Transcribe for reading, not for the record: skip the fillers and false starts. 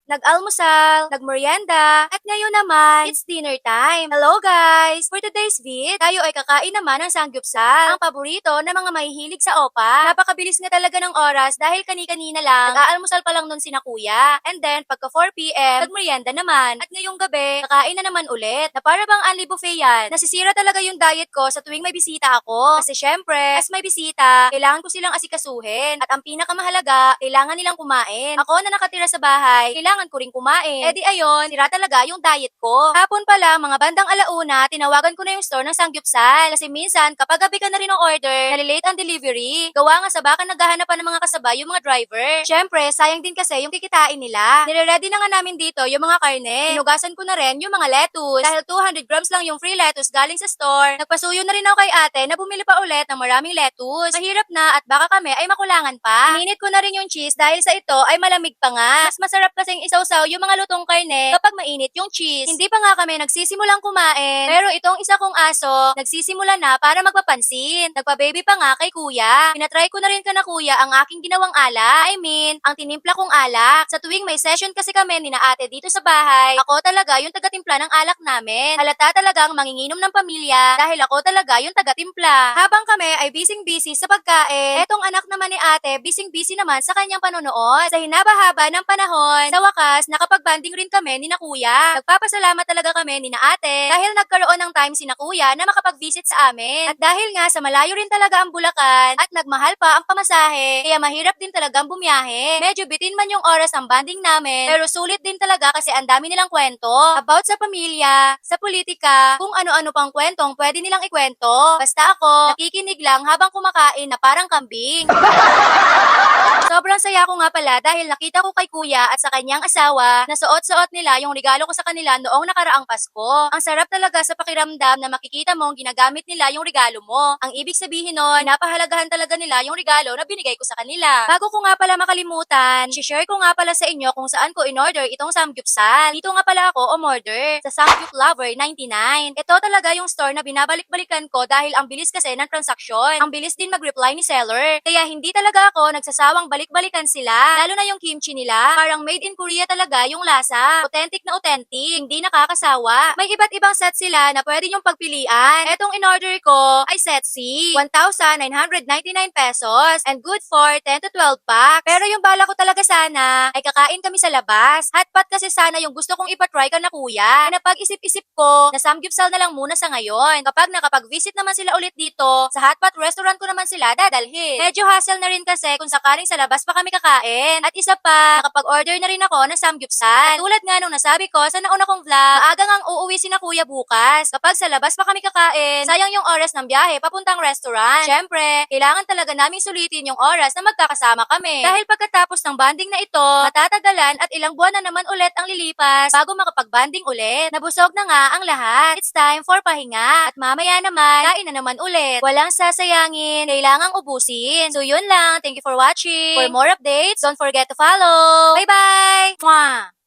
nag-almusal, nagmerienda, at ngayon naman, it's dinner time. Hello guys! For today's vid, tayo ay kakain naman ng samgyupsal, ang paborito ng mga mahihilig sa opa. Napakabilis nga talaga ng oras dahil kani-kanina lang, nag-aalmusal pa lang nun sina kuya. And then, pagka 4 p.m., nagmerienda naman. At ngayong gabi, kakain na naman ulit, na para bang unli buffet yan. Nasisira talaga yung diet ko sa tuwing may bisita ako. Kasi syempre, as may bisita, kailangan ko silang asikasuhin. At ang pinakamahalaga, kailangan nilang kumain. Ako na nakatira sa bahay, kailangan ko rin kumain. Eh di ayon, sira talaga yung diet ko. Hapon pala, mga bandang alauna, tinawagan ko na yung store ng samgyupsal. Kasi minsan, kapag gabi ka na rin ng order, nalilate ang delivery. Gawa nga sa baka naghahanapan ng mga kasabay yung mga driver. Syempre, sayang din kasi yung kikitain nila. Nire-ready na nga namin dito yung mga karne. Hinugasan ko na rin yung mga lettuce. Dahil 200 grams lang yung free lettuce galing sa store, nagpasuyo na rin ako kay ate na bumili pa ulit ng maraming lettuce. Mahirap na at baka kami ay makulangan pa. Ininit ko na rin yung cheese dahil sa ito ay malamig pa nga. Mas masarap kasing isawsaw yung mga lutong karne kapag mainit yung cheese. Hindi pa nga kami nagsisimulang kumain, pero itong isa kong aso, nagsisimula na para magpapansin. Nagpa-baby pa nga kay kuya. Pinatry ko na rin kana kuya ang aking ginawang alak. Ang tinimpla kong alak. Sa tuwing may session kasi kami ni na ate dito sa bahay, ako talaga yung taga-timpla ng alak namin. Halata talagang manginginom ng pamilya dahil ako talaga yung taga-timpla. Habang kami ay busy-busy sa pagkain, etong anak naman ni ate, busy-busy naman sa kanyang panonood. Sa hinaba-haba ng panahon, sa wakas, nakapag-banding rin kami ni na kuya. Nagpapasalamat talaga kami ni na ate dahil nagkaroon ng time si na kuya na makapag-visit sa amin. At dahil nga sa malayo rin talaga ang Bulacan at nagmahal pa ang pamasahe, kaya mahirap din talagang bumiyahe. Medyo bitin man yung oras ang banding namin, pero sulit din talaga kasi ang dami nilang kwento about sa pamilya, sa politika, kung ano-ano pang kwentong pwede nilang ikwento. Basta ako, nakikinig lang habang kumakain na parang kambing. Sobrang saya ko nga pala dahil nakita ko kay kuya at sa kanyang asawa na suot-suot nila yung regalo ko sa kanila noong nakaraang Pasko. Ang sarap talaga sa pakiramdam na makikita mong ginagamit nila yung regalo mo. Ang ibig sabihin nun, napahalagahan talaga nila yung regalo na binigay ko sa kanila. Bago ko nga pala makalimutan, share ko nga pala sa inyo kung saan ko in-order itong samgyupsal. Dito nga pala ako umorder sa Samgyup Lover 99. Ito talaga yung store na binabalik-balikan ko dahil ang bilis kasi ng transaksyon. Ang bilis din mag-reply ni seller. Kaya hindi talaga ako nagsasawang balik-balikan sila. Lalo na yung kimchi nila. Parang made in Korea talaga yung lasa. Authentic na authentic. Hindi nakakasawa. May iba't ibang set sila na pwede nyong pagpilian. Etong in-order ko ay set C. 1,999 pesos. And good for 10 to 12 packs. Pero yung bala ko talaga sana ay kakain kami sa labas. Hotpot kasi sana yung gusto kong ipatry ka na kuya. Na napag-isip-isip ko na samgyupsal na lang muna sa ngayon. Kapag nakapag-visit naman sila ulit dito, sa hotpot restaurant ko naman sila dadalhin. Medyo hassle na rin kasi kung sakaling sa labas pa kami kakain. At isa pa, nakapag-order na rin ako ng samgyupsal. At tulad nga nung nasabi ko sa nauna kong vlog, maaga ngang uuwi si na kuya bukas. Kapag sa labas pa kami kakain, sayang yung oras ng biyahe papuntang restaurant. Syempre, kailangan talaga naming sulitin yung oras na magkakasama kami. Dahil pagkatapos ng banding na ito, matatagalan at ilang buwan na naman ulit ang lilipas bago makapag-banding ulit. Nabusog na nga ang lahat. It's time for pahinga. At mamaya naman, kain na naman ulit. Walang sasayangin, kailangang ubusin. So yun lang, thank you for watching. For more updates, don't forget to follow. Bye-bye! Mwah!